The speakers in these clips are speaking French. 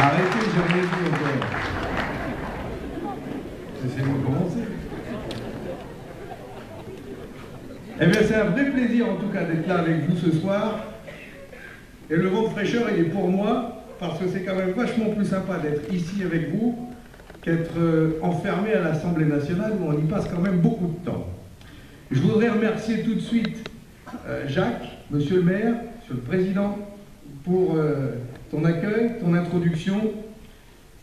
Arrêtez, j'ai rien dit encore. Laissez-moi commencer. Eh bien, c'est un vrai plaisir, en tout cas, d'être là avec vous ce soir. Et le vent de fraîcheur, il est pour moi, parce que c'est quand même vachement plus sympa d'être ici avec vous qu'être enfermé à l'Assemblée nationale, où on y passe quand même beaucoup de temps. Je voudrais remercier tout de suite Jacques, monsieur le maire, monsieur le président, pour ton accueil, ton introduction.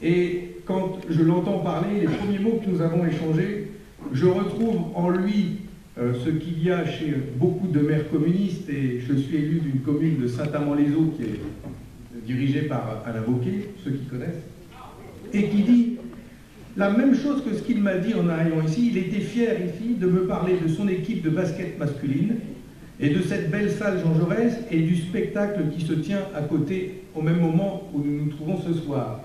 Et quand je l'entends parler, les premiers mots que nous avons échangés, je retrouve en lui ce qu'il y a chez beaucoup de maires communistes, et je suis élu d'une commune de Saint-Amand-les-Eaux qui est dirigée par Alain Wauquiez, ceux qui connaissent, et qui dit la même chose que ce qu'il m'a dit en arrivant ici. Il était fier ici de me parler de son équipe de basket masculine et de cette belle salle Jean Jaurès et du spectacle qui se tient à côté au même moment où nous nous trouvons ce soir.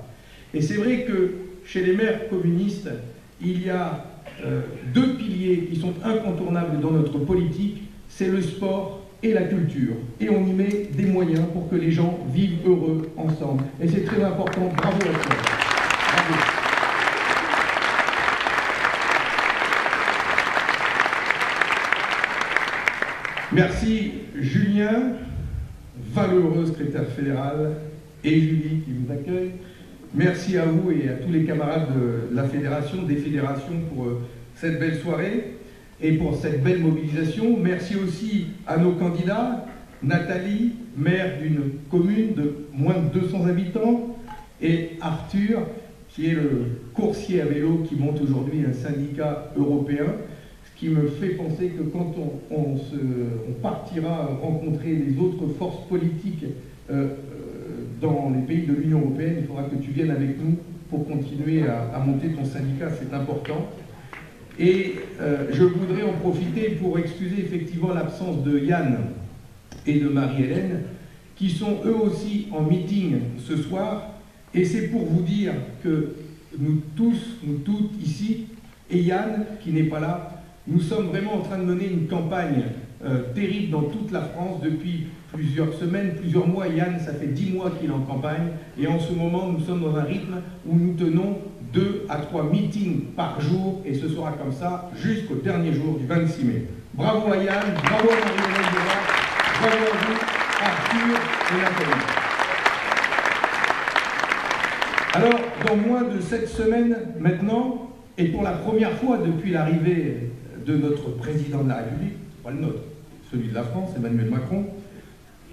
Et c'est vrai que chez les maires communistes, il y a deux piliers qui sont incontournables dans notre politique, c'est le sport et la culture. Et on y met des moyens pour que les gens vivent heureux ensemble. Et c'est très important. Bravo à toi. Bravo. Merci Julien, valeureux secrétaire fédéral, et Julie qui vous accueille. Merci à vous et à tous les camarades de la fédération, des fédérations pour cette belle soirée et pour cette belle mobilisation. Merci aussi à nos candidats, Nathalie, maire d'une commune de moins de 200 habitants, et Arthur, qui est le coursier à vélo qui monte aujourd'hui un syndicat européen, ce qui me fait penser que quand on partira rencontrer les autres forces politiques dans les pays de l'Union européenne, il faudra que tu viennes avec nous pour continuer à monter ton syndicat, c'est important. Et je voudrais en profiter pour excuser effectivement l'absence de Yann et de Marie-Hélène, qui sont eux aussi en meeting ce soir, et c'est pour vous dire que nous tous, nous toutes ici, et Yann qui n'est pas là, nous sommes vraiment en train de mener une campagne terrible dans toute la France depuis plusieurs semaines, plusieurs mois. Yann, ça fait 10 mois qu'il est en campagne, et en ce moment, nous sommes dans un rythme où nous tenons 2 à 3 meetings par jour, et ce sera comme ça jusqu'au dernier jour du 26 mai. Bravo à Yann, bravo à Marie-Hélène Bérat, bravo à vous, Arthur et Nathalie. Alors, dans moins de 7 semaines maintenant, et pour la première fois depuis l'arrivée de notre président de la République, pas le nôtre, celui de la France, Emmanuel Macron,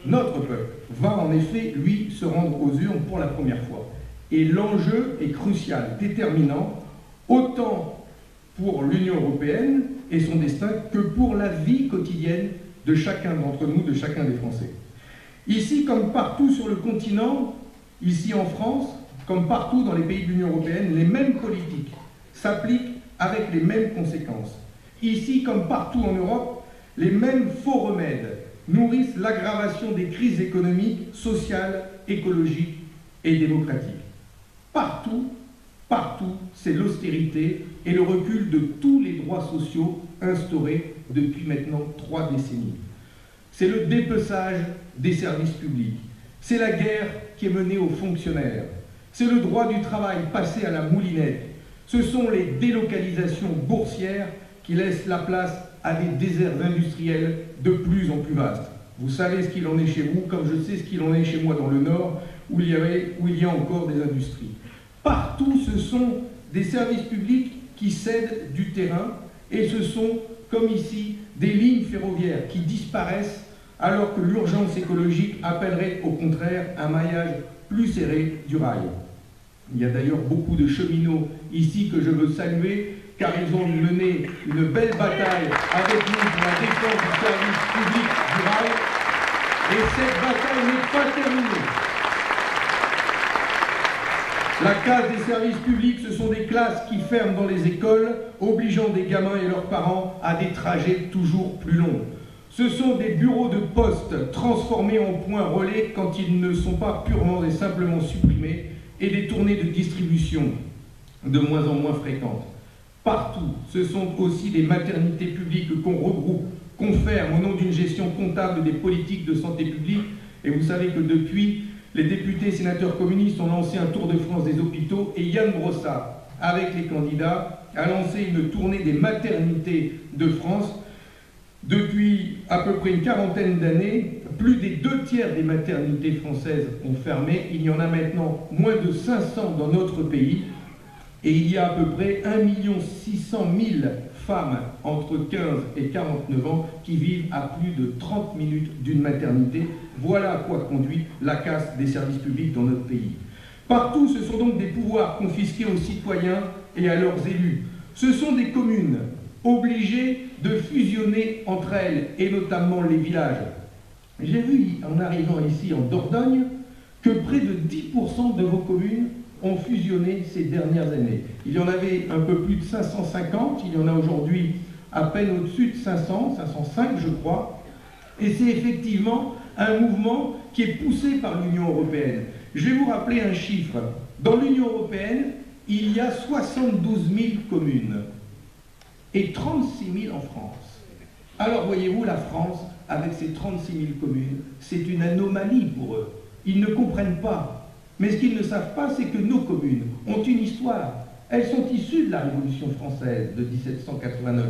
notre peuple va en effet, lui, se rendre aux urnes pour la première fois. Et l'enjeu est crucial, déterminant, autant pour l'Union européenne et son destin que pour la vie quotidienne de chacun d'entre nous, de chacun des Français. Ici, comme partout sur le continent, ici en France, comme partout dans les pays de l'Union européenne, les mêmes politiques s'appliquent avec les mêmes conséquences. Ici, comme partout en Europe, les mêmes faux remèdes nourrissent l'aggravation des crises économiques, sociales, écologiques et démocratiques. Partout, partout, c'est l'austérité et le recul de tous les droits sociaux instaurés depuis maintenant 3 décennies. C'est le dépeçage des services publics. C'est la guerre qui est menée aux fonctionnaires. C'est le droit du travail passé à la moulinette. Ce sont les délocalisations boursières qui laissent la place à des déserts industriels de plus en plus vastes. Vous savez ce qu'il en est chez vous, comme je sais ce qu'il en est chez moi dans le Nord, où il y a encore des industries. Partout, ce sont des services publics qui cèdent du terrain, et ce sont, comme ici, des lignes ferroviaires qui disparaissent, alors que l'urgence écologique appellerait au contraire un maillage plus serré du rail. Il y a d'ailleurs beaucoup de cheminots ici que je veux saluer, car ils ont mené une belle bataille avec nous pour la défense du service public du rail, et cette bataille n'est pas terminée. La casse des services publics, ce sont des classes qui ferment dans les écoles, obligeant des gamins et leurs parents à des trajets toujours plus longs. Ce sont des bureaux de poste transformés en points relais quand ils ne sont pas purement et simplement supprimés, et des tournées de distribution de moins en moins fréquentes. Partout, ce sont aussi des maternités publiques qu'on regroupe, qu'on ferme au nom d'une gestion comptable des politiques de santé publique. Et vous savez que depuis les députés et sénateurs communistes ont lancé un tour de France des hôpitaux et Yann Brossat, avec les candidats, a lancé une tournée des maternités de France. Depuis à peu près une quarantaine d'années, plus des 2/3 des maternités françaises ont fermé. Il y en a maintenant moins de 500 dans notre pays. Et il y a à peu près 1 600 000 femmes entre 15 et 49 ans qui vivent à plus de 30 minutes d'une maternité. Voilà à quoi conduit la casse des services publics dans notre pays. Partout, ce sont donc des pouvoirs confisqués aux citoyens et à leurs élus. Ce sont des communes obligées de fusionner entre elles, et notamment les villages. J'ai vu, en arrivant ici en Dordogne, que près de 10% de vos communes ont fusionné ces dernières années. Il y en avait un peu plus de 550, il y en a aujourd'hui à peine au-dessus de 500, 505 je crois, et c'est effectivement un mouvement qui est poussé par l'Union européenne. Je vais vous rappeler un chiffre. Dans l'Union européenne, il y a 72 000 communes et 36 000 en France. Alors voyez-vous, la France, avec ses 36 000 communes, c'est une anomalie pour eux. Ils ne comprennent pas. Mais ce qu'ils ne savent pas, c'est que nos communes ont une histoire. Elles sont issues de la Révolution française de 1789.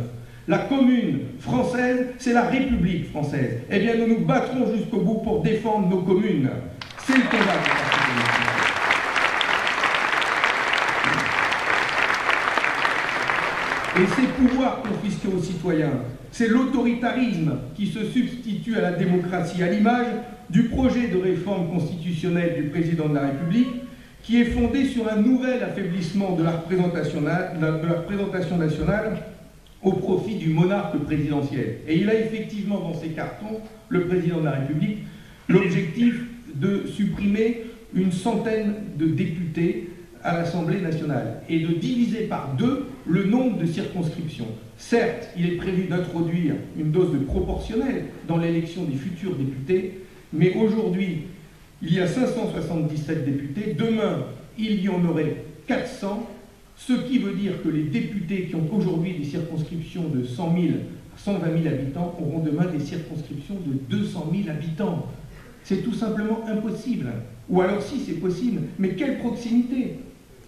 La commune française, c'est la République française. Eh bien, nous nous battrons jusqu'au bout pour défendre nos communes. C'est le combat de la Et ces pouvoirs confisqués aux citoyens, c'est l'autoritarisme qui se substitue à la démocratie, à l'image du projet de réforme constitutionnelle du président de la République, qui est fondé sur un nouvel affaiblissement de la représentation nationale au profit du monarque présidentiel. Et il a effectivement dans ses cartons, le président de la République, l'objectif de supprimer une centaine de députés à l'Assemblée nationale et de diviser par 2 le nombre de circonscriptions. Certes, il est prévu d'introduire une dose de proportionnel dans l'élection des futurs députés, mais aujourd'hui, il y a 577 députés, demain, il y en aurait 400, ce qui veut dire que les députés qui ont aujourd'hui des circonscriptions de 100 000 à 120 000 habitants auront demain des circonscriptions de 200 000 habitants. C'est tout simplement impossible. Ou alors si, c'est possible, mais quelle proximité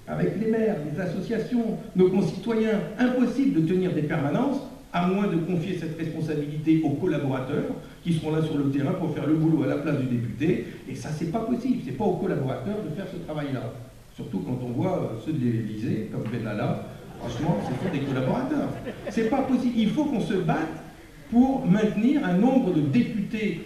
avec les maires, les associations, nos concitoyens. Impossible de tenir des permanences, à moins de confier cette responsabilité aux collaborateurs qui seront là sur le terrain pour faire le boulot à la place du député. Et ça, c'est pas possible. C'est pas aux collaborateurs de faire ce travail-là. Surtout quand on voit ceux de l'Élysée, comme Benalla, franchement, ce sont des collaborateurs. C'est pas possible. Il faut qu'on se batte pour maintenir un nombre de députés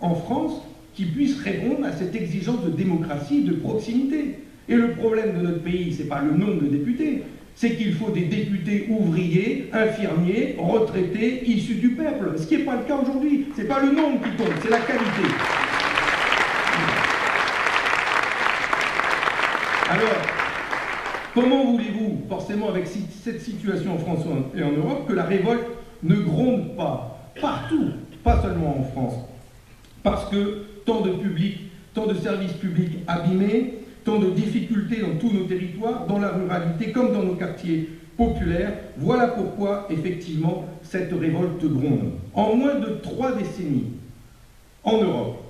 en France qui puissent répondre à cette exigence de démocratie et de proximité. Et le problème de notre pays, c'est pas le nombre de députés, c'est qu'il faut des députés ouvriers, infirmiers, retraités, issus du peuple. Ce qui n'est pas le cas aujourd'hui. C'est pas le nombre qui compte, c'est la qualité. Alors, comment voulez-vous, forcément avec cette situation en France et en Europe, que la révolte ne gronde pas partout, pas seulement en France? Parce que tant de services publics abîmés, tant de difficultés dans tous nos territoires, dans la ruralité comme dans nos quartiers populaires, voilà pourquoi, effectivement, cette révolte gronde. En moins de 3 décennies, en Europe,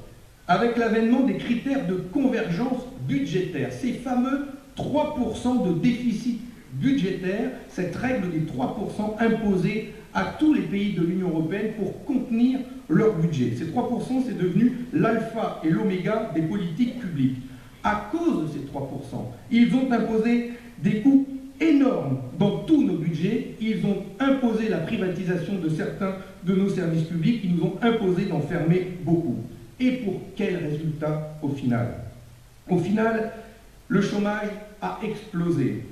avec l'avènement des critères de convergence budgétaire, ces fameux 3% de déficit budgétaire, cette règle des 3% imposée à tous les pays de l'Union européenne pour contenir leur budget. Ces 3%, c'est devenu l'alpha et l'oméga des politiques publiques. À cause de ces 3%, ils ont imposé des coûts énormes dans tous nos budgets. Ils ont imposé la privatisation de certains de nos services publics. Ils nous ont imposé d'en fermer beaucoup. Et pour quel résultat au final? Au final, le chômage a explosé.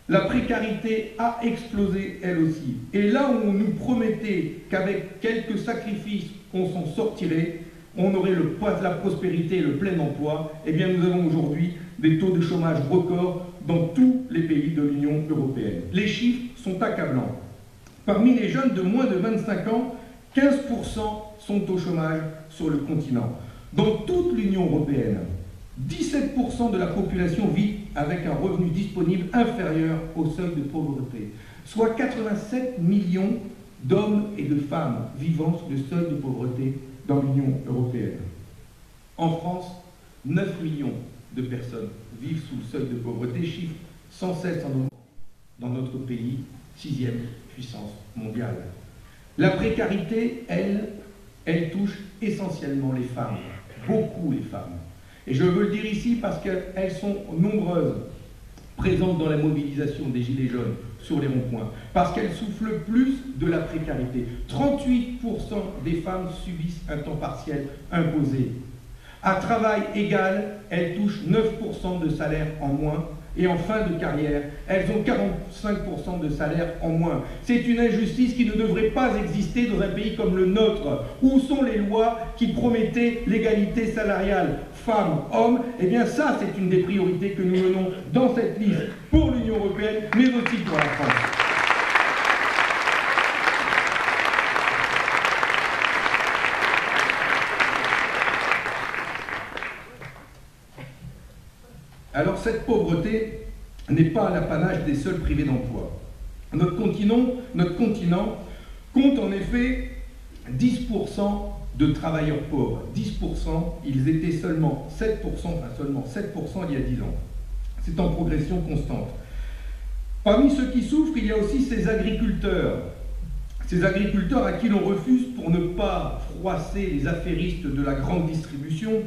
La précarité a explosé elle aussi. Et là où on nous promettait qu'avec quelques sacrifices, on s'en sortirait, on aurait le poids de la prospérité et le plein emploi, eh bien nous avons aujourd'hui des taux de chômage records dans tous les pays de l'Union européenne. Les chiffres sont accablants. Parmi les jeunes de moins de 25 ans, 15% sont au chômage sur le continent. Dans toute l'Union européenne, 17% de la population vit avec un revenu disponible inférieur au seuil de pauvreté, soit 87 millions d'hommes et de femmes vivant sous le seuil de pauvreté dans l'Union européenne. En France, 9 millions de personnes vivent sous le seuil de pauvreté, chiffre sans cesse en augmentation dans notre pays, 6e puissance mondiale. La précarité, elle touche essentiellement les femmes, beaucoup les femmes. Et je veux le dire ici parce qu'elles sont nombreuses, présentes dans la mobilisation des Gilets jaunes sur les ronds-points, parce qu'elles souffrent le plus de la précarité. 38% des femmes subissent un temps partiel imposé. À travail égal, elles touchent 9% de salaire en moins, et en fin de carrière, elles ont 45% de salaire en moins. C'est une injustice qui ne devrait pas exister dans un pays comme le nôtre. Où sont les lois qui promettaient l'égalité salariale femmes-hommes? Eh bien ça, c'est une des priorités que nous menons dans cette liste pour l'Union européenne, mais aussi pour la France. Alors cette pauvreté n'est pas l'apanage des seuls privés d'emploi. Notre continent compte en effet 10% de travailleurs pauvres. 10%, ils étaient seulement 7%, il y a 10 ans. C'est en progression constante. Parmi ceux qui souffrent, il y a aussi ces agriculteurs à qui l'on refuse, pour ne pas froisser les affairistes de la grande distribution,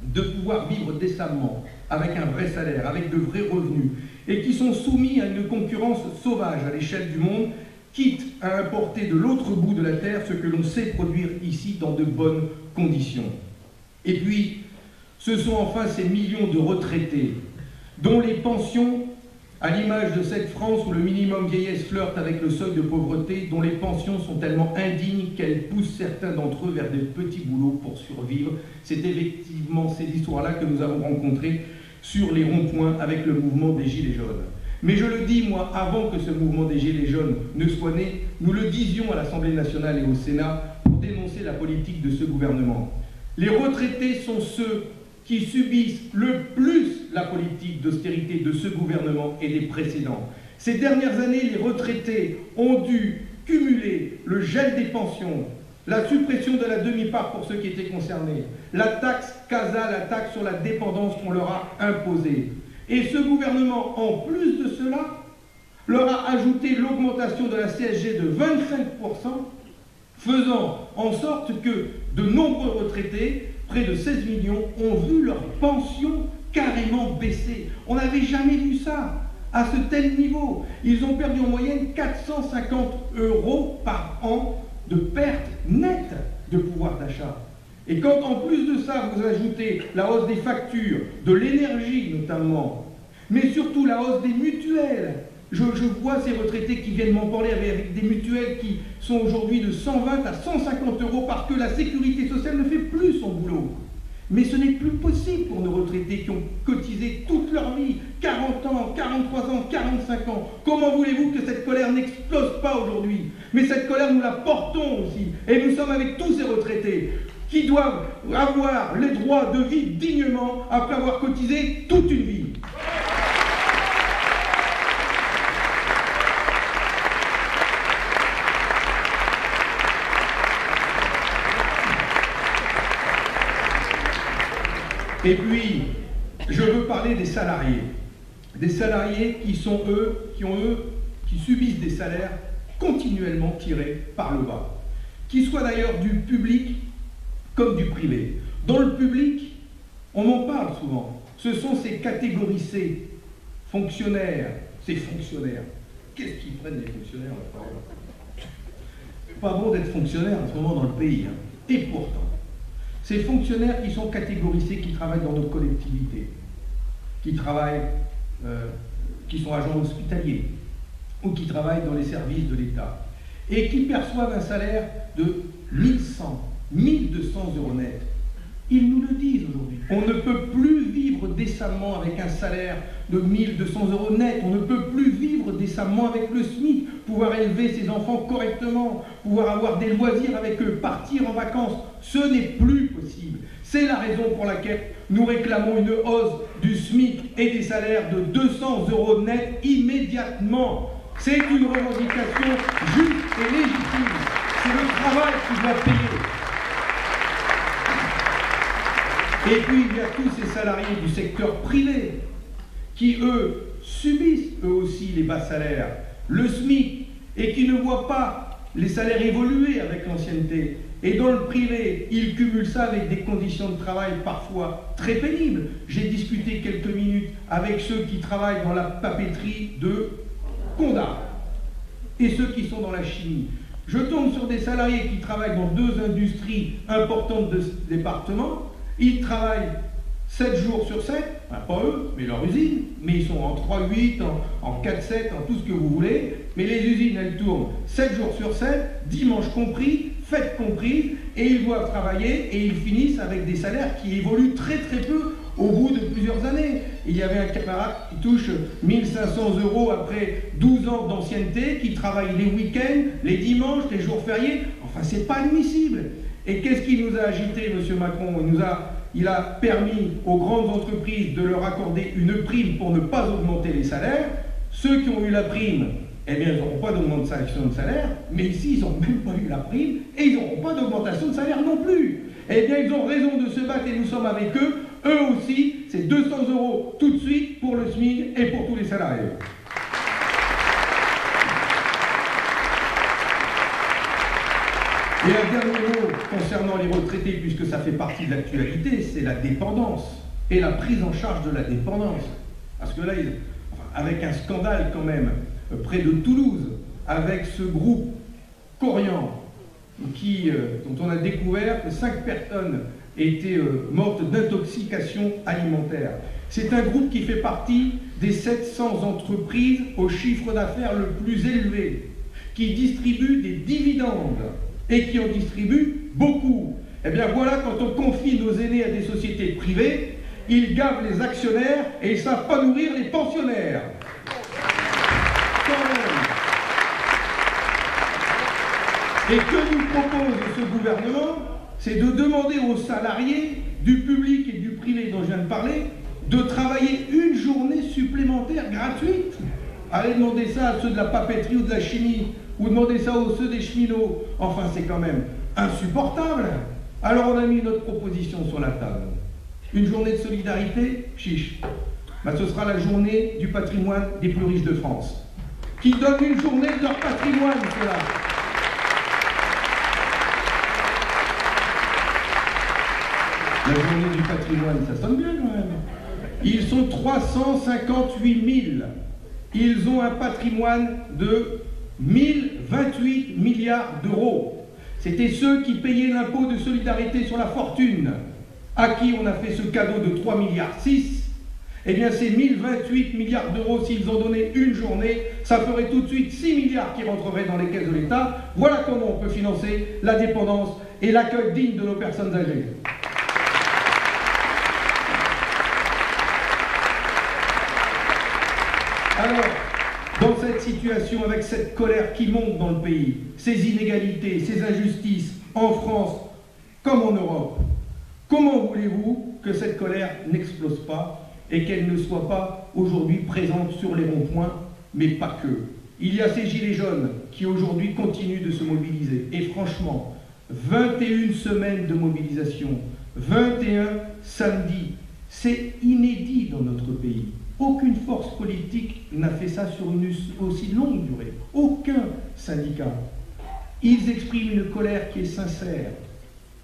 de pouvoir vivre décemment, avec un vrai salaire, avec de vrais revenus, et qui sont soumis à une concurrence sauvage à l'échelle du monde, quitte à importer de l'autre bout de la terre ce que l'on sait produire ici dans de bonnes conditions. Et puis, ce sont enfin ces millions de retraités dont les pensions, à l'image de cette France où le minimum vieillesse flirte avec le seuil de pauvreté, dont les pensions sont tellement indignes qu'elles poussent certains d'entre eux vers des petits boulots pour survivre. C'est effectivement ces histoires-là que nous avons rencontrées sur les ronds-points avec le mouvement des Gilets jaunes. Mais je le dis, moi, avant que ce mouvement des Gilets jaunes ne soit né, nous le disions à l'Assemblée nationale et au Sénat pour dénoncer la politique de ce gouvernement. Les retraités sont ceux qui subissent le plus la politique d'austérité de ce gouvernement et des précédents. Ces dernières années, les retraités ont dû cumuler le gel des pensions, la suppression de la demi-part pour ceux qui étaient concernés, la taxe CASA, la taxe sur la dépendance qu'on leur a imposée. Et ce gouvernement, en plus de cela, leur a ajouté l'augmentation de la CSG de 25%, faisant en sorte que de nombreux retraités, près de 16 millions, ont vu leur pension carrément baisser. On n'avait jamais vu ça à ce tel niveau. Ils ont perdu en moyenne 450 € par an de perte nette de pouvoir d'achat. Et quand en plus de ça, vous ajoutez la hausse des factures, de l'énergie notamment, mais surtout la hausse des mutuelles. Je vois ces retraités qui viennent m'en parler avec des mutuelles qui sont aujourd'hui de 120 à 150 € parce que la sécurité sociale ne fait plus son boulot. Mais ce n'est plus possible pour nos retraités qui ont cotisé toute leur vie, 40 ans, 43 ans, 45 ans. Comment voulez-vous que cette colère n'explose pas aujourd'hui? Mais cette colère, nous la portons aussi. Et nous sommes avec tous ces retraités qui doivent avoir les droits de vivre dignement après avoir cotisé toute une vie. Et puis, je veux parler des salariés qui sont qui subissent des salaires continuellement tirés par le bas, qu'ils soient d'ailleurs du public comme du privé. Dans le public, on en parle souvent, ce sont ces catégories C, fonctionnaires, ces fonctionnaires. Qu'est-ce qu'ils prennent les fonctionnaires? C'est pas bon d'être fonctionnaire en ce moment dans le pays, hein. Et pourtant, ces fonctionnaires qui sont catégorisés, qui travaillent dans nos collectivités, qui sont agents hospitaliers, ou qui travaillent dans les services de l'État, et qui perçoivent un salaire de 1100, 1200 € net. Ils nous le disent aujourd'hui. On ne peut plus vivre décemment avec un salaire de 1200 € net. On ne peut plus vivre décemment avec le SMIC. Pouvoir élever ses enfants correctement, pouvoir avoir des loisirs avec eux, partir en vacances, ce n'est plus possible. C'est la raison pour laquelle nous réclamons une hausse du SMIC et des salaires de 200 € net immédiatement. C'est une revendication juste et légitime. C'est le travail qui doit payer. Et puis il y a tous ces salariés du secteur privé qui, eux, subissent eux aussi les bas salaires, le SMIC, et qui ne voient pas les salaires évoluer avec l'ancienneté. Et dans le privé, ils cumulent ça avec des conditions de travail parfois très pénibles. J'ai discuté quelques minutes avec ceux qui travaillent dans la papeterie de Condat et ceux qui sont dans la chimie. Je tombe sur des salariés qui travaillent dans deux industries importantes de ce département. Ils travaillent 7 jours sur 7, enfin, pas eux, mais leur usine, mais ils sont en 3-8, en 4-7, en tout ce que vous voulez, mais les usines, elles tournent 7 jours sur 7, dimanche compris, fête comprise, et ils doivent travailler, et ils finissent avec des salaires qui évoluent très très peu au bout de plusieurs années. Il y avait un camarade qui touche 1500 € après 12 ans d'ancienneté, qui travaille les week-ends, les dimanches, les jours fériés, enfin c'est pas admissible. Et qu'est-ce qui nous a agité, M. Macron? Il a permis aux grandes entreprises de leur accorder une prime pour ne pas augmenter les salaires. Ceux qui ont eu la prime, eh bien, ils n'auront pas d'augmentation de salaire, mais ici, ils n'ont même pas eu la prime et ils n'auront pas d'augmentation de salaire non plus. Eh bien, ils ont raison de se battre et nous sommes avec eux. Eux aussi, c'est 200 € tout de suite pour le SMIC et pour tous les salariés. Et un dernier mot concernant les retraités, puisque ça fait partie de l'actualité, c'est la dépendance et la prise en charge de la dépendance. Parce que là, avec un scandale quand même, près de Toulouse, avec ce groupe Corian, dont on a découvert que 5 personnes étaient mortes d'intoxication alimentaire. C'est un groupe qui fait partie des 700 entreprises au chiffre d'affaires le plus élevé, qui distribuent des dividendes et qui en distribuent beaucoup. Eh bien voilà, quand on confie nos aînés à des sociétés privées, ils gavent les actionnaires et ils ne savent pas nourrir les pensionnaires. Quand même. Et que nous propose ce gouvernement, c'est de demander aux salariés du public et du privé dont je viens de parler de travailler une journée supplémentaire gratuite. Allez demander ça à ceux de la papeterie ou de la chimie, ou demander ça aux ceux des cheminots. Enfin, c'est quand même insupportable. Alors on a mis notre proposition sur la table. Une journée de solidarité, chiche. Ben, ce sera la journée du patrimoine des plus riches de France, qui donne une journée de leur patrimoine, cela. La journée du patrimoine, ça sonne bien quand même. Ils sont 358 000. Ils ont un patrimoine de 1028 milliards d'euros. C'était ceux qui payaient l'impôt de solidarité sur la fortune, à qui on a fait ce cadeau de 3,6 milliards. Eh bien, ces 1028 milliards d'euros, s'ils ont donné une journée, ça ferait tout de suite 6 milliards qui rentreraient dans les caisses de l'État. Voilà comment on peut financer la dépendance et l'accueil digne de nos personnes âgées. Alors, dans cette situation, avec cette colère qui monte dans le pays, ces inégalités, ces injustices, en France comme en Europe, comment voulez-vous que cette colère n'explose pas et qu'elle ne soit pas aujourd'hui présente sur les ronds-points, mais pas que? Il y a ces gilets jaunes qui aujourd'hui continuent de se mobiliser. Et franchement, 21 semaines de mobilisation, 21 samedis, c'est inédit dans notre pays. Aucune force politique n'a fait ça sur une aussi longue durée. Aucun syndicat. Ils expriment une colère qui est sincère,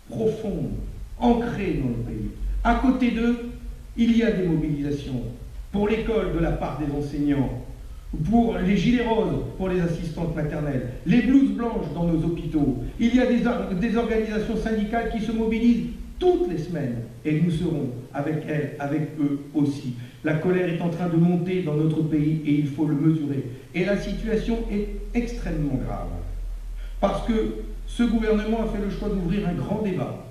profonde, ancrée dans le pays. À côté d'eux, il y a des mobilisations pour l'école de la part des enseignants, pour les gilets roses, pour les assistantes maternelles, les blouses blanches dans nos hôpitaux. Il y a des organisations syndicales qui se mobilisent toutes les semaines, et nous serons avec elles, avec eux aussi. La colère est en train de monter dans notre pays et il faut le mesurer. Et la situation est extrêmement grave. Parce que ce gouvernement a fait le choix d'ouvrir un grand débat.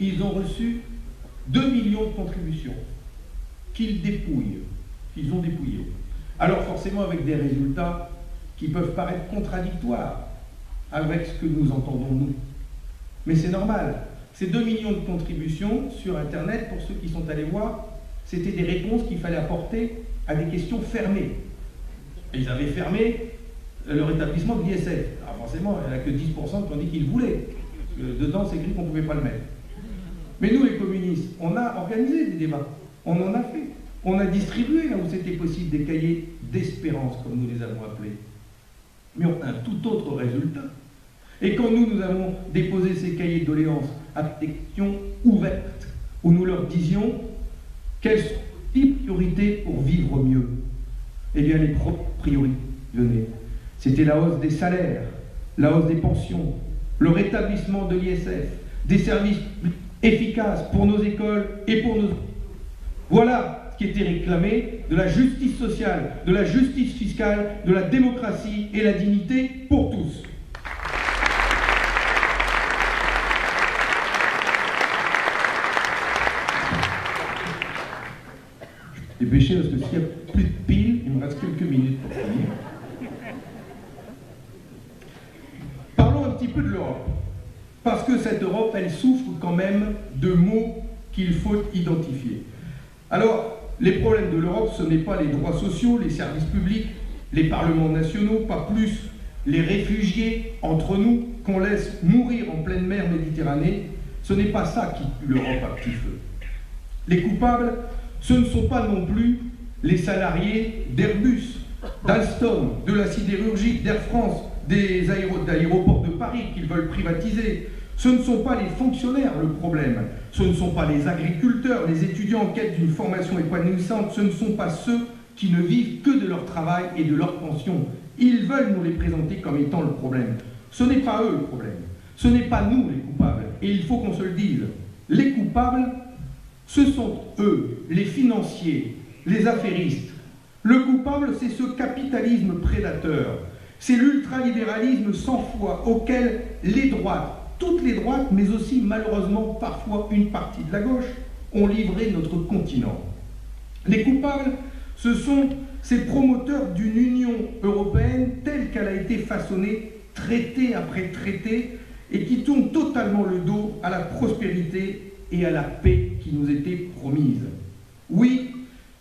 Ils ont reçu 2 millions de contributions qu'ils dépouillent, qu'ils ont dépouillées. Alors forcément avec des résultats qui peuvent paraître contradictoires avec ce que nous entendons nous. Mais c'est normal. Ces 2 millions de contributions sur Internet, pour ceux qui sont allés voir, c'était des réponses qu'il fallait apporter à des questions fermées. Et ils avaient fermé leur établissement de l'ISF. Alors forcément, il n'y en a que 10% qui ont dit qu'ils voulaient. Parce que dedans, c'est écrit qu'on ne pouvait pas le mettre. Mais nous, les communistes, on a organisé des débats, on en a fait. On a distribué, là où c'était possible, des cahiers d'espérance, comme nous les avons appelés. Mais on a un tout autre résultat. Et quand nous avons déposé ces cahiers de doléances avec des questions ouvertes, où nous leur disions quelles sont les priorités pour vivre mieux, eh bien, les priorités données, c'était la hausse des salaires, la hausse des pensions, le rétablissement de l'ISF, des services efficaces pour nos écoles et pour nos... Voilà ce qui était réclamé, de la justice sociale, de la justice fiscale, de la démocratie et la dignité pour tous. Dépêchez parce que s'il n'y a plus de piles, il me reste quelques minutes pour finir. Parlons un petit peu de l'Europe. Parce que cette Europe, elle souffre quand même de mots qu'il faut identifier. Alors, les problèmes de l'Europe, ce n'est pas les droits sociaux, les services publics, les parlements nationaux, pas plus les réfugiés entre nous qu'on laisse mourir en pleine mer Méditerranée. Ce n'est pas ça qui tue l'Europe à petit feu. Les coupables, ce ne sont pas non plus les salariés d'Airbus, d'Alstom, de la sidérurgie, d'Air France, des aéroports de Paris qu'ils veulent privatiser. Ce ne sont pas les fonctionnaires le problème, ce ne sont pas les agriculteurs, les étudiants en quête d'une formation épanouissante, ce ne sont pas ceux qui ne vivent que de leur travail et de leur pension. Ils veulent nous les présenter comme étant le problème. Ce n'est pas eux le problème, ce n'est pas nous les coupables, et il faut qu'on se le dise. Les coupables, ce sont eux, les financiers, les affairistes. Le coupable, c'est ce capitalisme prédateur, c'est l'ultralibéralisme sans foi auquel les droites, toutes les droites, mais aussi malheureusement parfois une partie de la gauche, ont livré notre continent. Les coupables, ce sont ces promoteurs d'une Union européenne telle qu'elle a été façonnée traité après traité et qui tourne totalement le dos à la prospérité et à la paix qui nous étaient promises. Oui,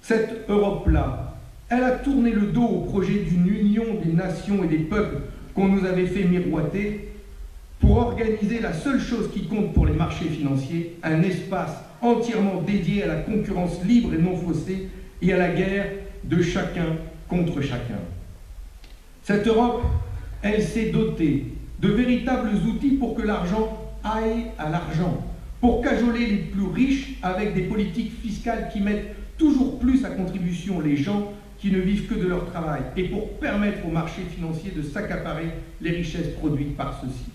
cette Europe-là, elle a tourné le dos au projet d'une union des nations et des peuples qu'on nous avait fait miroiter pour organiser la seule chose qui compte pour les marchés financiers, un espace entièrement dédié à la concurrence libre et non faussée et à la guerre de chacun contre chacun. Cette Europe, elle s'est dotée de véritables outils pour que l'argent aille à l'argent, pour cajoler les plus riches avec des politiques fiscales qui mettent toujours plus à contribution les gens qui ne vivent que de leur travail et pour permettre aux marchés financiers de s'accaparer les richesses produites par ceux-ci.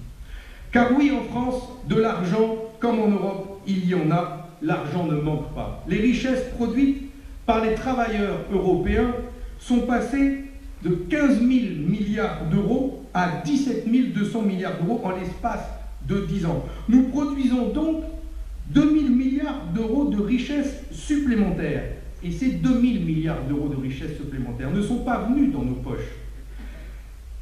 Car oui, en France, de l'argent, comme en Europe, il y en a, l'argent ne manque pas. Les richesses produites par les travailleurs européens sont passées de 15 000 milliards d'euros à 17 200 milliards d'euros en l'espace de 10 ans. Nous produisons donc 2 000 milliards d'euros de richesses supplémentaires. Et ces 2 000 milliards d'euros de richesses supplémentaires ne sont pas venus dans nos poches.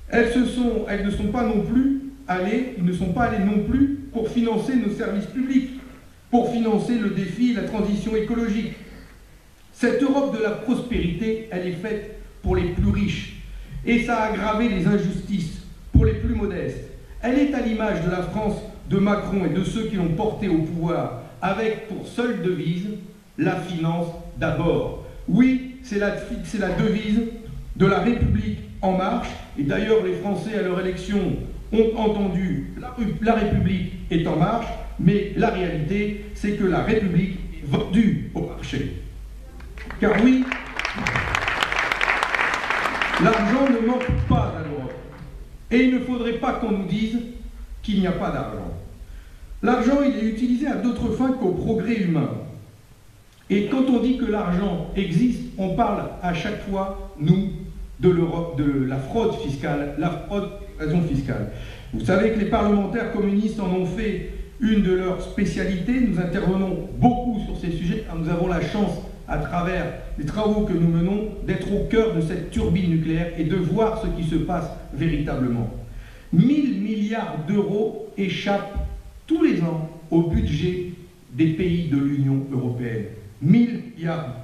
Elles ne sont pas non plus allées, ils ne sont pas allés non plus pour financer nos services publics, pour financer le défi, la transition écologique. Cette Europe de la prospérité, elle est faite pour les plus riches. Et ça a aggravé les injustices pour les plus modestes. Elle est à l'image de la France de Macron et de ceux qui l'ont porté au pouvoir, avec pour seule devise la finance d'abord. Oui, c'est la devise de la République en marche. Et d'ailleurs, les Français, à leur élection, ont entendu la République est en marche, mais la réalité, c'est que la République est vendue au marché. Car oui, l'argent ne manque pas à l'Europe. Et il ne faudrait pas qu'on nous dise qu'il n'y a pas d'argent. L'argent, il est utilisé à d'autres fins qu'au progrès humain. Et quand on dit que l'argent existe, on parle à chaque fois, nous, de l'Europe, de la fraude fiscale, la fraude, l'évasion fiscale. Vous savez que les parlementaires communistes en ont fait une de leurs spécialités. Nous intervenons beaucoup sur ces sujets, car nous avons la chance, à travers les travaux que nous menons, d'être au cœur de cette turbine nucléaire et de voir ce qui se passe véritablement. 1 000 milliards d'euros échappent tous les ans au budget des pays de l'Union européenne. 1 000 milliards.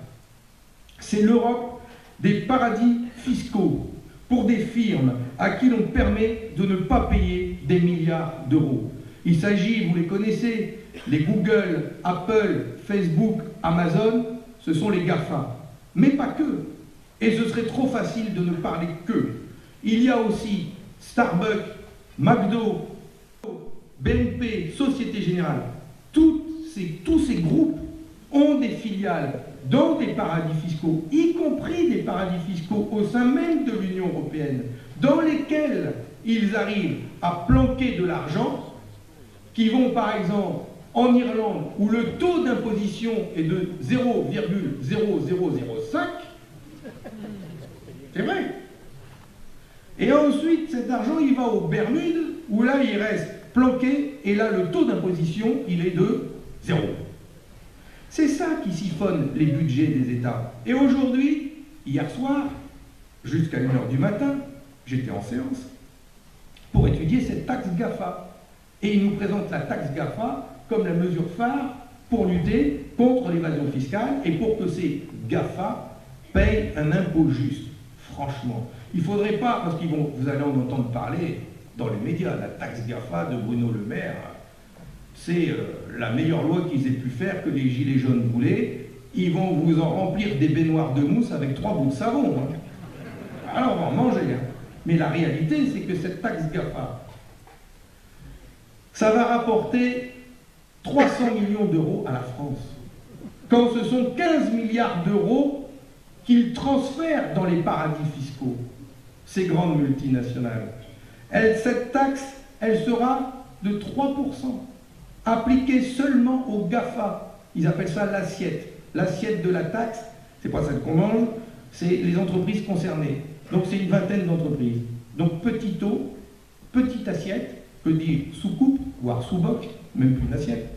C'est l'Europe des paradis fiscaux pour des firmes à qui l'on permet de ne pas payer des milliards d'euros. Il s'agit, vous les connaissez, Les Google, Apple, Facebook, Amazon, ce sont les GAFA. Mais pas que. Et ce serait trop facile de ne parler que. Il y a aussi Starbucks, McDo, BNP, Société Générale. Tous ces groupes ont des filiales dans des paradis fiscaux, y compris des paradis fiscaux au sein même de l'Union européenne, dans lesquels ils arrivent à planquer de l'argent, qui vont par exemple en Irlande, où le taux d'imposition est de 0,0005, c'est vrai. Et ensuite, cet argent, il va aux Bermudes, où là, il reste planqué, et là, le taux d'imposition, il est de 0. C'est ça qui siphonne les budgets des États. Et aujourd'hui, hier soir, jusqu'à 1h du matin, j'étais en séance pour étudier cette taxe GAFA. Et ils nous présentent la taxe GAFA comme la mesure phare pour lutter contre l'évasion fiscale et pour que ces GAFA payent un impôt juste. Franchement, il ne faudrait pas, parce que vous allez en entendre parler dans les médias, la taxe GAFA de Bruno Le Maire, c'est la meilleure loi qu'ils aient pu faire, que les gilets jaunes voulaient. Ils vont vous en remplir des baignoires de mousse avec 3 bouts de savon. Hein. Alors on va en manger. Hein. Mais la réalité, c'est que cette taxe GAFA, ça va rapporter 300 millions d'euros à la France, quand ce sont 15 milliards d'euros qu'ils transfèrent dans les paradis fiscaux, ces grandes multinationales. Cette taxe, elle sera de 3%, appliquée seulement aux GAFA. Ils appellent ça l'assiette. L'assiette de la taxe, c'est pas celle qu'on mange, c'est les entreprises concernées. Donc c'est une vingtaine d'entreprises. Donc petit taux, petite assiette, peut dire sous-coupe, voire sous-boc, même plus une assiette.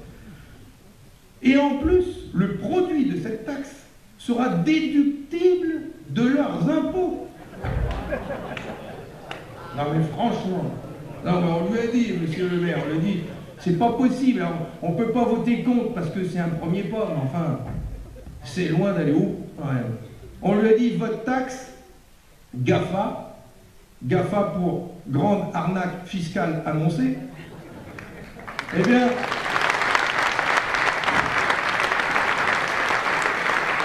Et en plus, le produit de cette taxe sera déductible de leurs impôts. Non mais franchement, non, mais on lui a dit, monsieur le maire, on lui a dit, c'est pas possible, alors, on ne peut pas voter contre parce que c'est un premier pas, mais enfin, c'est loin d'aller où quand même. On lui a dit, votre taxe, GAFA, GAFA pour grande arnaque fiscale annoncée, eh bien,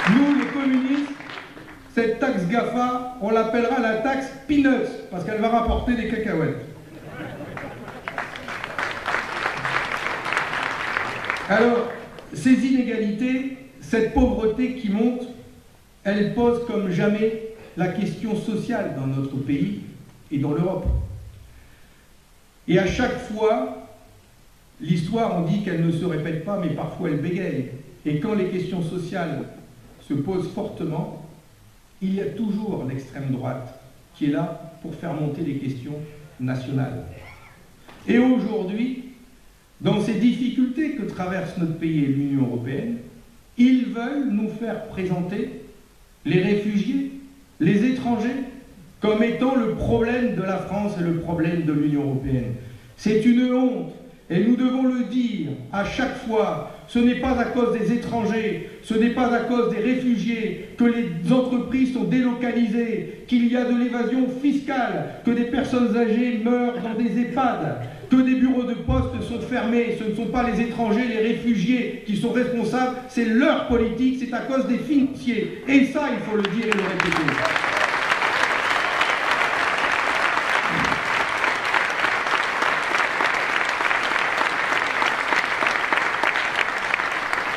nous les communistes, cette taxe GAFA, on l'appellera la taxe Peanuts, parce qu'elle va rapporter des cacahuètes. Alors, ces inégalités, cette pauvreté qui monte, elle pose comme jamais la question sociale dans notre pays et dans l'Europe. Et à chaque fois, l'histoire, on dit qu'elle ne se répète pas, mais parfois elle bégaye. Et quand les questions sociales se posent fortement, il y a toujours l'extrême droite qui est là pour faire monter les questions nationales. Et aujourd'hui, dans ces difficultés que traverse notre pays et l'Union européenne, ils veulent nous faire présenter les réfugiés, les étrangers, comme étant le problème de la France et le problème de l'Union européenne. C'est une honte, et nous devons le dire à chaque fois. Ce n'est pas à cause des étrangers, ce n'est pas à cause des réfugiés que les entreprises sont délocalisées, qu'il y a de l'évasion fiscale, que des personnes âgées meurent dans des EHPAD, que des bureaux de poste sont fermés. Ce ne sont pas les étrangers, les réfugiés qui sont responsables, c'est leur politique, c'est à cause des financiers. Et ça, il faut le dire et le répéter.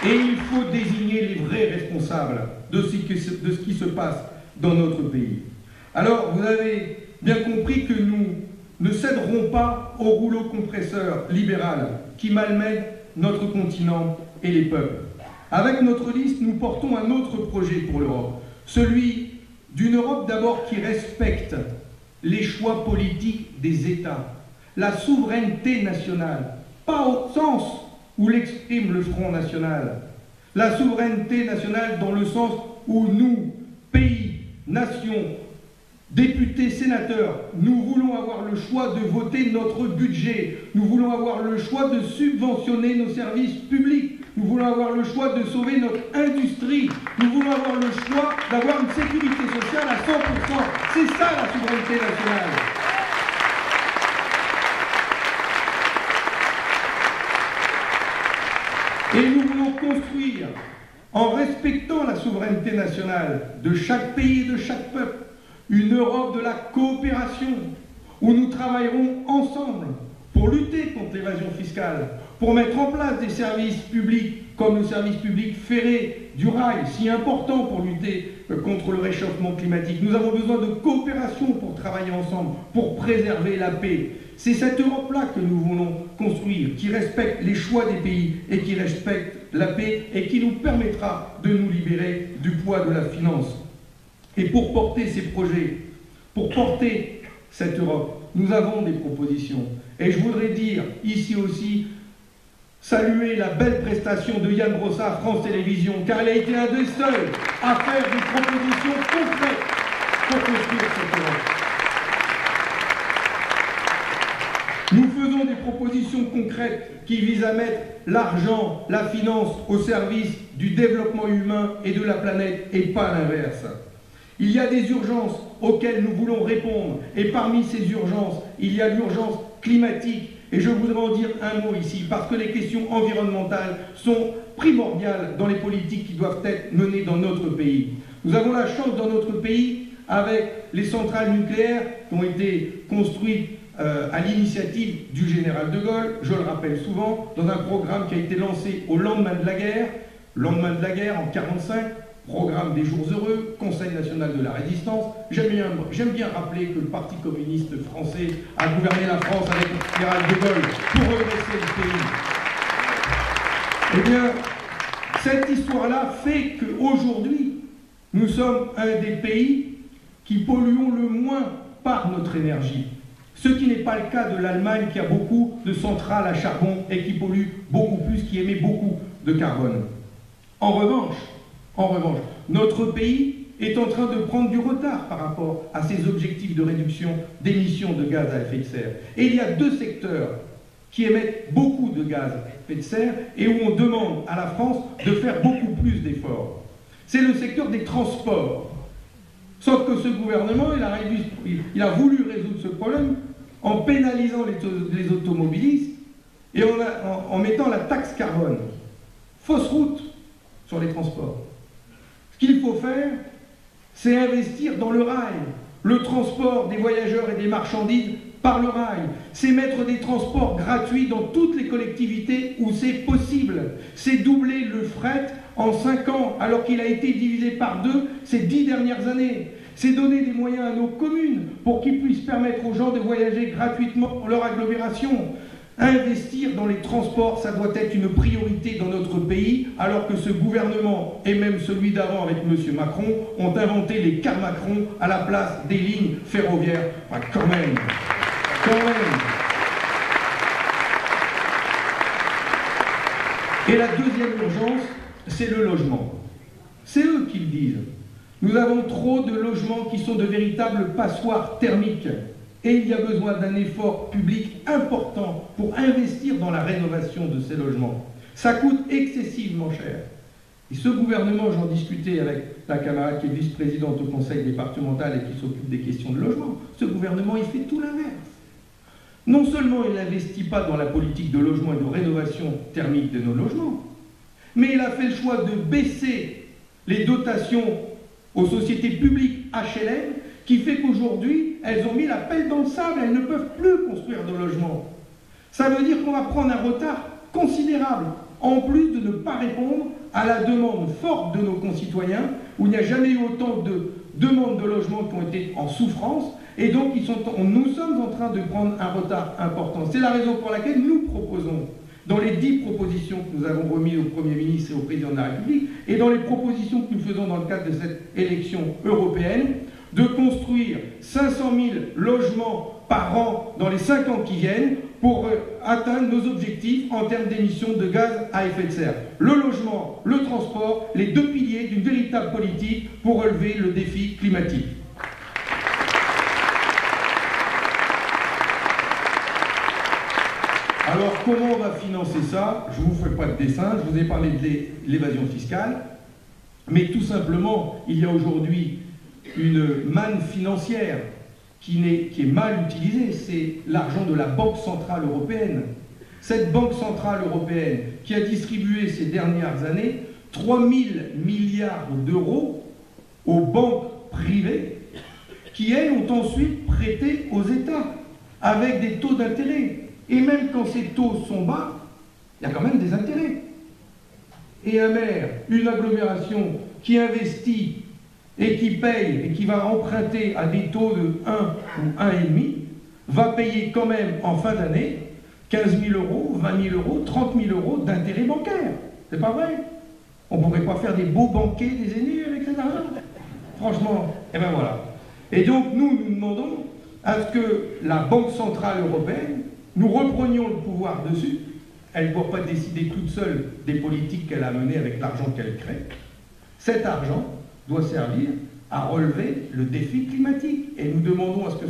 Et il faut désigner les vrais responsables de ce qui se passe dans notre pays. Alors, vous avez bien compris que nous ne céderons pas au rouleau compresseur libéral qui malmène notre continent et les peuples. Avec notre liste, nous portons un autre projet pour l'Europe, celui d'une Europe d'abord qui respecte les choix politiques des États, la souveraineté nationale, pas au sens où l'exprime le Front National. La souveraineté nationale dans le sens où nous, pays, nations, députés, sénateurs, nous voulons avoir le choix de voter notre budget, nous voulons avoir le choix de subventionner nos services publics, nous voulons avoir le choix de sauver notre industrie, nous voulons avoir le choix d'avoir une sécurité sociale à 100%. C'est ça la souveraineté nationale. en respectant la souveraineté nationale de chaque pays et de chaque peuple, une Europe de la coopération, où nous travaillerons ensemble pour lutter contre l'évasion fiscale, pour mettre en place des services publics comme le service public ferré du rail, si important pour lutter contre le réchauffement climatique. Nous avons besoin de coopération pour travailler ensemble, pour préserver la paix. C'est cette Europe-là que nous voulons construire, qui respecte les choix des pays et qui respecte la paix et qui nous permettra de nous libérer du poids de la finance. Et pour porter ces projets, pour porter cette Europe, nous avons des propositions. Et je voudrais dire ici aussi, saluer la belle prestation de Yann Brossard, France Télévisions, car elle a été un des seuls à faire des propositions concrètes pour construire cette Europe. Nous faisons des propositions concrètes qui visent à mettre l'argent, la finance au service du développement humain et de la planète, et pas l'inverse. Il y a des urgences auxquelles nous voulons répondre, et parmi ces urgences, il y a l'urgence climatique. Et je voudrais en dire un mot ici, parce que les questions environnementales sont primordiales dans les politiques qui doivent être menées dans notre pays. Nous avons la chance dans notre pays, avec les centrales nucléaires qui ont été construites à l'initiative du général de Gaulle, je le rappelle souvent, dans un programme qui a été lancé au lendemain de la guerre en 1945, programme des jours heureux, Conseil national de la résistance. J'aime bien rappeler que le Parti communiste français a gouverné la France avec le général de Gaulle pour redresser le pays. Eh bien, cette histoire-là fait qu'aujourd'hui, nous sommes un des pays qui polluons le moins par notre énergie. Ce qui n'est pas le cas de l'Allemagne qui a beaucoup de centrales à charbon et qui pollue beaucoup plus, qui émet beaucoup de carbone. En revanche, notre pays est en train de prendre du retard par rapport à ses objectifs de réduction d'émissions de gaz à effet de serre. Et il y a deux secteurs qui émettent beaucoup de gaz à effet de serre et où on demande à la France de faire beaucoup plus d'efforts. C'est le secteur des transports. Sauf que ce gouvernement, il a voulu résoudre ce problème en pénalisant les automobilistes et en mettant la taxe carbone. Fausse route sur les transports. Ce qu'il faut faire, c'est investir dans le rail, le transport des voyageurs et des marchandises par le rail. C'est mettre des transports gratuits dans toutes les collectivités où c'est possible. C'est doubler le fret en 5 ans, alors qu'il a été divisé par 2 ces 10 dernières années. C'est donner des moyens à nos communes pour qu'ils puissent permettre aux gens de voyager gratuitement dans leur agglomération. Investir dans les transports, ça doit être une priorité dans notre pays, alors que ce gouvernement, et même celui d'avant avec M. Macron, ont inventé les cars Macron à la place des lignes ferroviaires. Enfin, quand même. Et la deuxième urgence, c'est le logement. C'est eux qui le disent. Nous avons trop de logements qui sont de véritables passoires thermiques. Et il y a besoin d'un effort public important pour investir dans la rénovation de ces logements. Ça coûte excessivement cher. Et ce gouvernement, j'en discutais avec la camarade qui est vice-présidente au conseil départemental et qui s'occupe des questions de logement, ce gouvernement, il fait tout l'inverse. Non seulement il n'investit pas dans la politique de logement et de rénovation thermique de nos logements, mais il a fait le choix de baisser les dotations aux sociétés publiques HLM, qui fait qu'aujourd'hui, elles ont mis la pelle dans le sable, elles ne peuvent plus construire de logements. Ça veut dire qu'on va prendre un retard considérable, en plus de ne pas répondre à la demande forte de nos concitoyens, où il n'y a jamais eu autant de demandes de logements qui ont été en souffrance, et donc nous sommes en train de prendre un retard important. C'est la raison pour laquelle nous proposons, dans les 10 propositions que nous avons remises au Premier ministre et au Président de la République, et dans les propositions que nous faisons dans le cadre de cette élection européenne, de construire 500 000 logements par an dans les 5 ans qui viennent pour atteindre nos objectifs en termes d'émissions de gaz à effet de serre. Le logement, le transport, les 2 piliers d'une véritable politique pour relever le défi climatique. Alors, comment on va financer ça? Je ne vous fais pas de dessin, je vous ai parlé de l'évasion fiscale, mais tout simplement, il y a aujourd'hui une manne financière qui est mal utilisée, c'est l'argent de la Banque Centrale Européenne. Cette Banque Centrale Européenne qui a distribué ces dernières années 3 000 milliards d'euros aux banques privées qui, elles, ont ensuite prêté aux États avec des taux d'intérêt. Et même quand ces taux sont bas, il y a quand même des intérêts. Et un maire, une agglomération qui investit et qui paye et qui va emprunter à des taux de 1 ou 1,5, va payer quand même en fin d'année 15 000 euros, 20 000 euros, 30 000 euros d'intérêts bancaires. C'est pas vrai? On ne pourrait pas faire des beaux banquets des aînés avec cet argent? Franchement, et ben voilà. Et donc nous demandons à ce que la Banque Centrale Européenne, nous reprenions le pouvoir dessus. Elle ne doit pas décider toute seule des politiques qu'elle a menées avec l'argent qu'elle crée. Cet argent doit servir à relever le défi climatique. Et nous demandons à ce que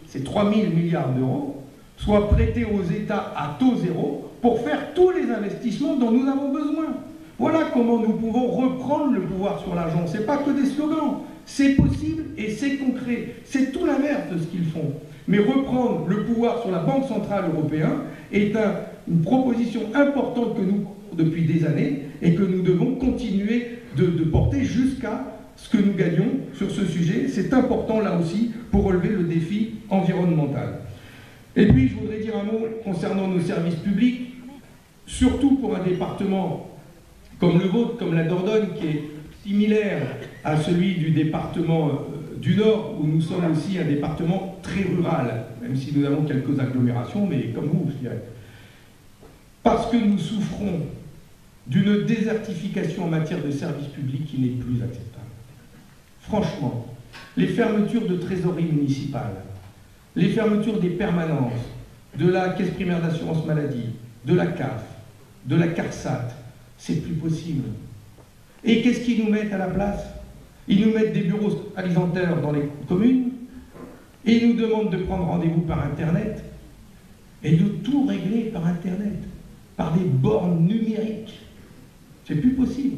ces 3 000 milliards d'euros soient prêtés aux États à taux zéro pour faire tous les investissements dont nous avons besoin. Voilà comment nous pouvons reprendre le pouvoir sur l'argent. Ce n'est pas que des slogans, c'est possible et c'est concret. C'est tout l'inverse de ce qu'ils font. Mais reprendre le pouvoir sur la Banque Centrale Européenne est une proposition importante que nous depuis des années et que nous devons continuer de porter jusqu'à ce que nous gagnions sur ce sujet. C'est important là aussi pour relever le défi environnemental. Et puis je voudrais dire un mot concernant nos services publics, surtout pour un département comme le vôtre, comme la Dordogne, qui est similaire à celui du département du Nord, où nous sommes aussi un département très rural, même si nous avons quelques agglomérations, mais comme vous, je dirais. Parce que nous souffrons d'une désertification en matière de services publics qui n'est plus acceptable. Franchement, les fermetures de trésoreries municipales, les fermetures des permanences, de la Caisse primaire d'assurance maladie, de la CAF, de la CARSAT, c'est plus possible. Et qu'est-ce qu'ils nous mettent à la place? Ils nous mettent des bureaux alimentaires dans les communes, et ils nous demandent de prendre rendez-vous par Internet, et de tout régler par Internet, par des bornes numériques. C'est plus possible.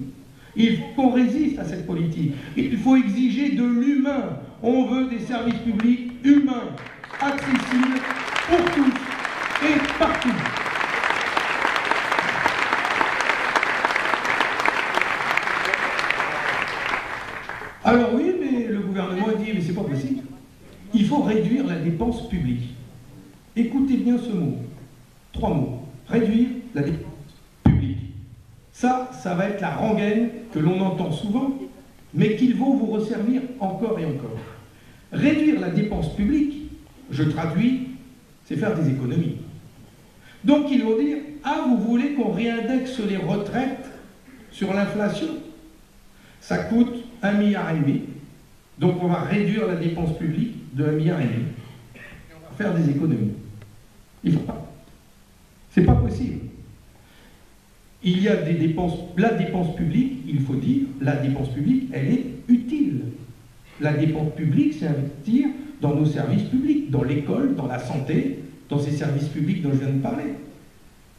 Il faut qu'on résiste à cette politique. Il faut exiger de l'humain. On veut des services publics humains, accessibles pour tous et partout. Alors oui, mais le gouvernement a dit, mais c'est pas possible. Il faut réduire la dépense publique. Écoutez bien ce mot. 3 mots. Réduire la dépense publique. Ça va être la rengaine que l'on entend souvent, mais qu'ils vont vous resservir encore et encore. Réduire la dépense publique, je traduis, c'est faire des économies. Donc ils vont dire, ah, vous voulez qu'on réindexe les retraites sur l'inflation? Ça coûte 1,5 milliard. Donc on va réduire la dépense publique de 1,5 milliard. Et on va faire des économies. Il ne faut pas. C'est pas possible. Il y a des dépenses, la dépense publique, il faut dire, la dépense publique, elle est utile. La dépense publique, c'est investir dans nos services publics, dans l'école, dans la santé, dans ces services publics dont je viens de parler.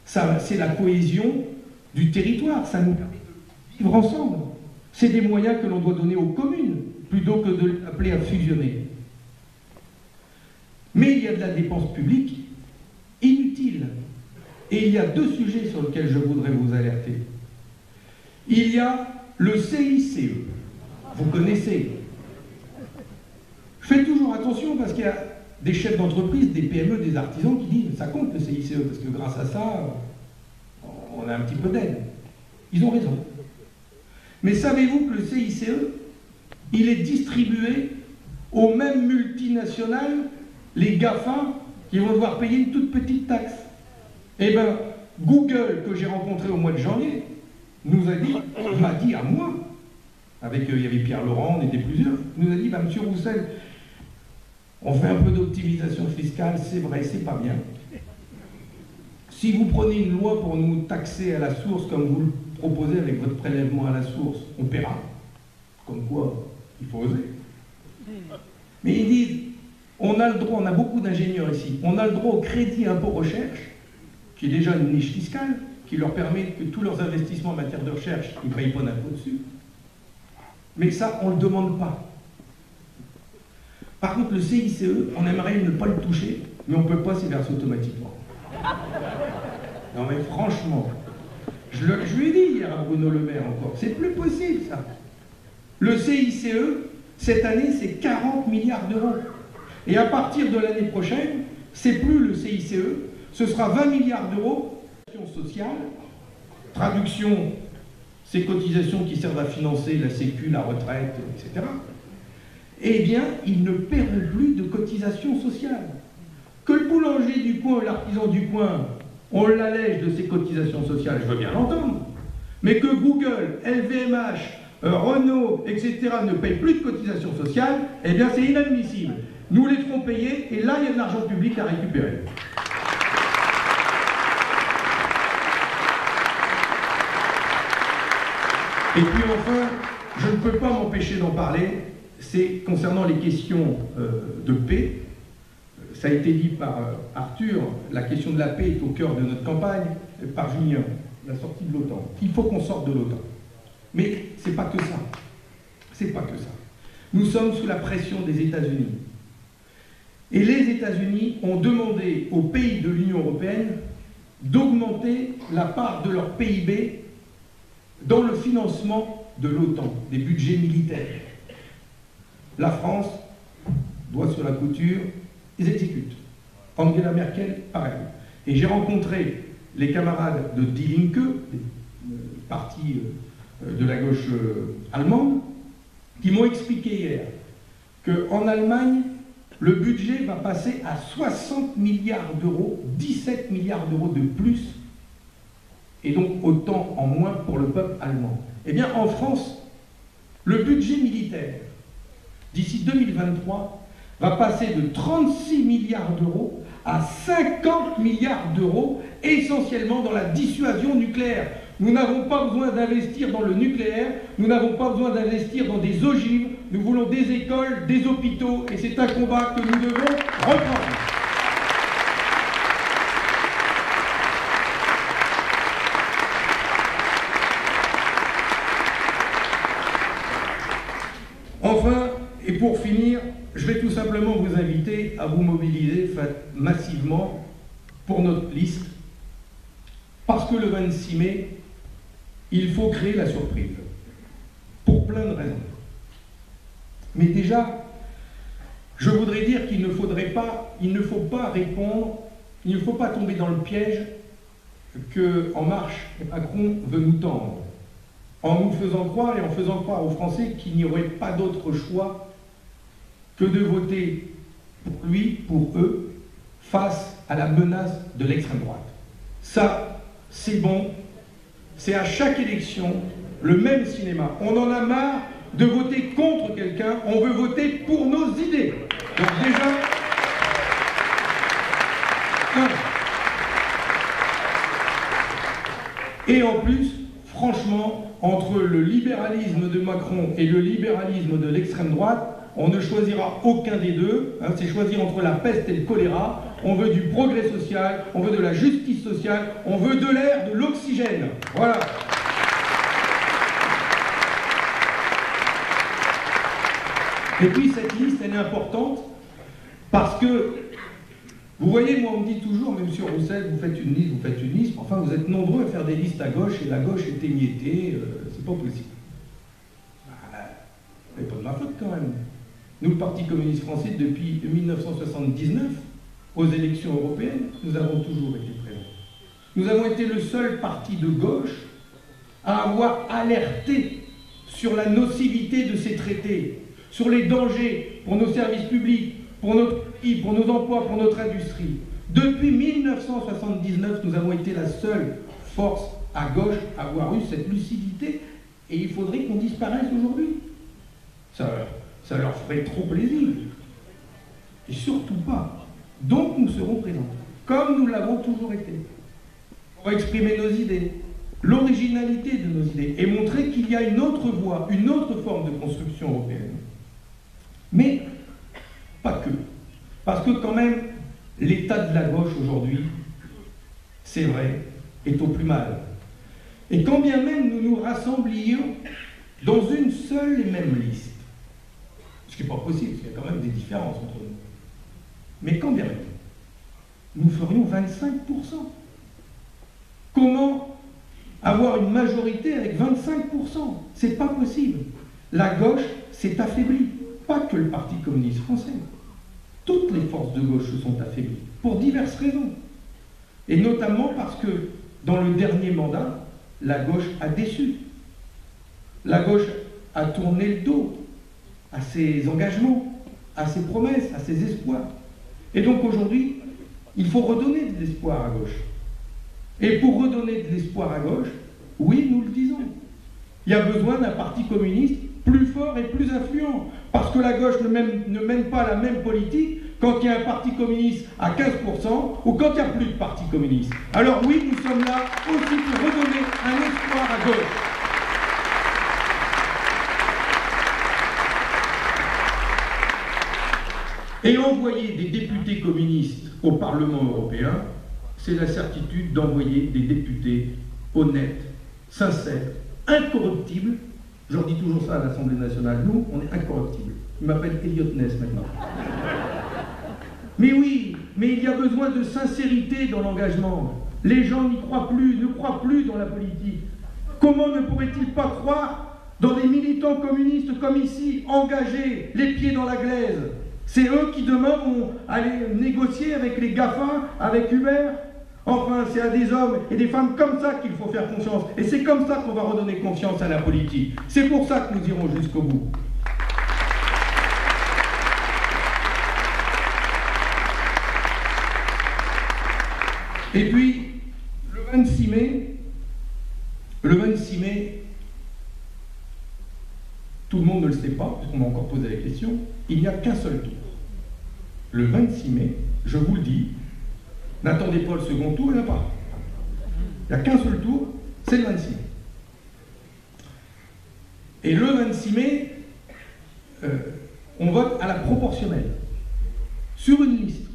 Ça, c'est la cohésion du territoire, ça nous permet de vivre ensemble. C'est des moyens que l'on doit donner aux communes, plutôt que de l'appeler à fusionner. Mais il y a de la dépense publique inutile. Et il y a 2 sujets sur lesquels je voudrais vous alerter. Il y a le CICE. Vous connaissez. Je fais toujours attention parce qu'il y a des chefs d'entreprise, des PME, des artisans qui disent ça compte le CICE, parce que grâce à ça, on a un petit peu d'aide. Ils ont raison. Mais savez-vous que le CICE, il est distribué aux mêmes multinationales, les GAFA, qui vont devoir payer une toute petite taxe? Eh bien, Google, que j'ai rencontré au mois de janvier, m'a dit à moi, avec il y avait Pierre Laurent, on était plusieurs, nous a dit, bah, monsieur Roussel, on fait un peu d'optimisation fiscale, c'est vrai, c'est pas bien. Si vous prenez une loi pour nous taxer à la source, comme vous le proposez avec votre prélèvement à la source, on paiera. Comme quoi, il faut oser. Mais ils disent, on a le droit, on a beaucoup d'ingénieurs ici, on a le droit au crédit impôt recherche, qui est déjà une niche fiscale, qui leur permet que tous leurs investissements en matière de recherche, ils ne payent pas d'impôt dessus. Mais ça, on ne le demande pas. Par contre, le CICE, on aimerait ne pas le toucher, mais on ne peut pas s'y verser automatiquement. Non mais franchement, Je lui ai dit hier à Bruno Le Maire encore, c'est plus possible ça. Le CICE, cette année, c'est 40 milliards d'euros. Et à partir de l'année prochaine, c'est plus le CICE, ce sera 20 milliards d'euros sociale. Traduction, ces cotisations qui servent à financer la sécu, la retraite, etc. Eh bien, ils ne paieront plus de cotisations sociales. Que le boulanger du coin, l'artisan du coin, on l'allège de ses cotisations sociales, je veux bien l'entendre. Mais que Google, LVMH, Renault, etc. ne payent plus de cotisations sociales, eh bien c'est inadmissible. Nous les ferons payer et là il y a de l'argent public à récupérer. Et puis enfin, je ne peux pas m'empêcher d'en parler, c'est concernant les questions de paix. Ça a été dit par Arthur, la question de la paix est au cœur de notre campagne, par Julien, la sortie de l'OTAN. Il faut qu'on sorte de l'OTAN. Mais c'est pas que ça. C'est pas que ça. Nous sommes sous la pression des États-Unis. Et les États-Unis ont demandé aux pays de l'Union européenne d'augmenter la part de leur PIB dans le financement de l'OTAN, des budgets militaires. La France doit sur la couture, ils exécutent. Angela Merkel, pareil. Et j'ai rencontré les camarades de Die Linke, parti de la gauche allemande, qui m'ont expliqué hier qu'en Allemagne, le budget va passer à 60 milliards d'euros, 17 milliards d'euros de plus, et donc autant en moins pour le peuple allemand. Eh bien, en France, le budget militaire, d'ici 2023, va passer de 36 milliards d'euros à 50 milliards d'euros, essentiellement dans la dissuasion nucléaire. Nous n'avons pas besoin d'investir dans le nucléaire, nous n'avons pas besoin d'investir dans des ogives, nous voulons des écoles, des hôpitaux, et c'est un combat que nous devons reprendre. Enfin, et pour finir, je vais tout simplement vous inviter à vous mobiliser massivement pour notre liste, parce que le 26 mai, il faut créer la surprise, pour plein de raisons. Mais déjà, je voudrais dire qu'il ne faut pas répondre, il ne faut pas tomber dans le piège que En Marche et Macron veut nous tendre, en nous faisant croire et en faisant croire aux Français qu'il n'y aurait pas d'autre choix que de voter pour lui, pour eux, face à la menace de l'extrême droite. Ça, c'est bon, c'est à chaque élection le même cinéma. On en a marre de voter contre quelqu'un, on veut voter pour nos idées. Donc déjà, et en plus, franchement, entre le libéralisme de Macron et le libéralisme de l'extrême droite, on ne choisira aucun des deux, hein, c'est choisir entre la peste et le choléra. On veut du progrès social, on veut de la justice sociale, on veut de l'air, de l'oxygène. Voilà. Et puis cette liste, elle est importante parce que, vous voyez, moi on me dit toujours, même sur Roussel, vous faites une liste, enfin vous êtes nombreux à faire des listes à gauche et la gauche est émiettée, c'est pas possible. C'est pas de ma faute quand même. Nous, le Parti communiste français, depuis 1979, aux élections européennes, nous avons toujours été présents. Nous avons été le seul parti de gauche à avoir alerté sur la nocivité de ces traités, sur les dangers pour nos services publics, pour notre pays, pour nos emplois, pour notre industrie. Depuis 1979, nous avons été la seule force à gauche à avoir eu cette lucidité, et il faudrait qu'on disparaisse aujourd'hui. Ça leur ferait trop plaisir. Et surtout pas. Donc nous serons présents, comme nous l'avons toujours été. On va exprimer nos idées, l'originalité de nos idées, et montrer qu'il y a une autre voie, une autre forme de construction européenne. Mais pas que. Parce que quand même, l'état de la gauche aujourd'hui, c'est vrai, est au plus mal. Et quand bien même nous nous rassemblions dans une seule et même liste, ce qui n'est pas possible, parce qu'il y a quand même des différences entre nous. Mais quand bien même, nous ferions 25%. Comment avoir une majorité avec 25%. C'est pas possible. La gauche s'est affaiblie. Pas que le Parti communiste français. Toutes les forces de gauche se sont affaiblies, pour diverses raisons. Et notamment parce que, dans le dernier mandat, la gauche a déçu. La gauche a tourné le dos à ses engagements, à ses promesses, à ses espoirs. Et donc aujourd'hui, il faut redonner de l'espoir à gauche. Et pour redonner de l'espoir à gauche, oui, nous le disons, il y a besoin d'un parti communiste plus fort et plus influent. Parce que la gauche ne mène pas la même politique quand il y a un parti communiste à 15% ou quand il n'y a plus de parti communiste. Alors oui, nous sommes là aussi pour redonner un espoir à gauche. Et envoyer des députés communistes au Parlement européen, c'est la certitude d'envoyer des députés honnêtes, sincères, incorruptibles. Je leur dis toujours ça à l'Assemblée nationale, nous, on est incorruptibles. Ils m'appellent Elliot Ness maintenant. Mais oui, mais il y a besoin de sincérité dans l'engagement. Les gens n'y croient plus, ne croient plus dans la politique. Comment ne pourraient-ils pas croire dans des militants communistes comme ici, engagés, les pieds dans la glaise? C'est eux qui demain vont aller négocier avec les GAFA, avec Uber. Enfin, c'est à des hommes et des femmes comme ça qu'il faut faire confiance. Et c'est comme ça qu'on va redonner confiance à la politique. C'est pour ça que nous irons jusqu'au bout. Et puis, le 26 mai, tout le monde ne le sait pas, puisqu'on m'a encore posé la question, il n'y a qu'un seul tour. Le 26 mai, je vous le dis, n'attendez pas le second tour, il n'y en a pas. Il n'y a qu'un seul tour, c'est le 26 mai. Et le 26 mai, on vote à la proportionnelle, sur une liste.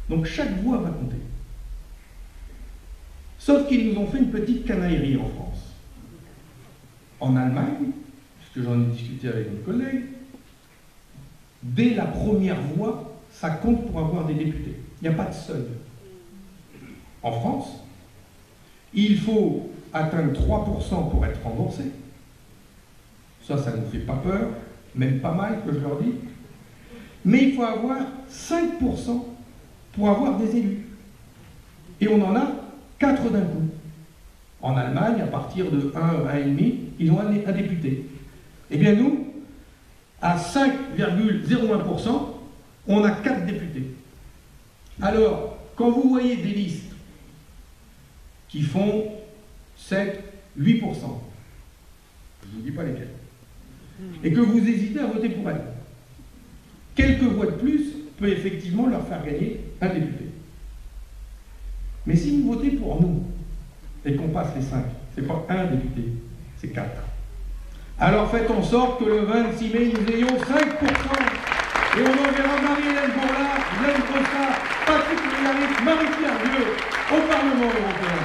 Donc chaque voix va compter. Sauf qu'ils nous ont fait une petite canaillerie en France. En Allemagne, puisque j'en ai discuté avec mes collègues, dès la première voix, ça compte pour avoir des députés. Il n'y a pas de seuil. En France, il faut atteindre 3% pour être remboursé. Ça ne nous fait pas peur, même pas mal que je leur dis. Mais il faut avoir 5% pour avoir des élus. Et on en a 4 d'un coup. En Allemagne, à partir de 1, 1,5, ils ont un député. Eh bien nous, à 5,01%, on a 4 députés. Alors, quand vous voyez des listes qui font 7, 8%, je ne vous dis pas lesquelles, et que vous hésitez à voter pour elles, quelques voix de plus peut effectivement leur faire gagner un député. Mais si vous votez pour nous, et qu'on passe les 5, c'est pas un député, c'est 4. Alors faites en sorte que le 26 mai, nous ayons 5%, et on enverra Marie-Hélène Bourlard, Hélène Brossard, Patrick Ménaric, Marie-Pierre Vieux au Parlement européen.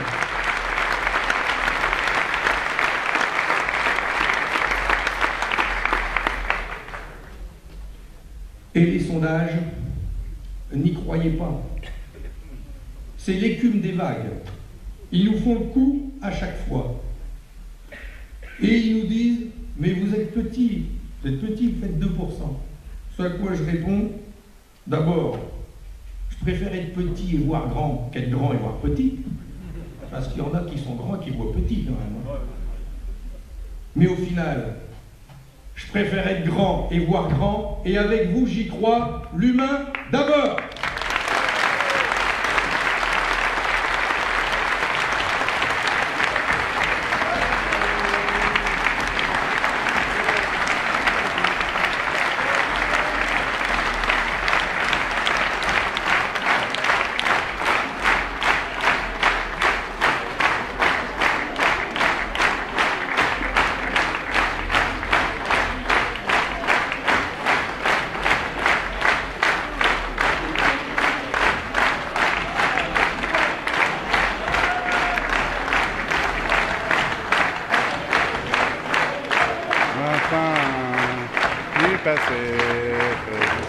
Et les sondages, n'y croyez pas. C'est l'écume des vagues. Ils nous font le coup à chaque fois. Et ils nous disent, mais vous êtes petits, vous faites 2%. Ce à quoi je réponds, d'abord, je préfère être petit et voir grand qu'être grand et voir petit. Parce qu'il y en a qui sont grands et qui voient petit quand même. Mais au final, je préfère être grand et voir grand, et avec vous, j'y crois, l'humain d'abord. Enfin, oui, passez.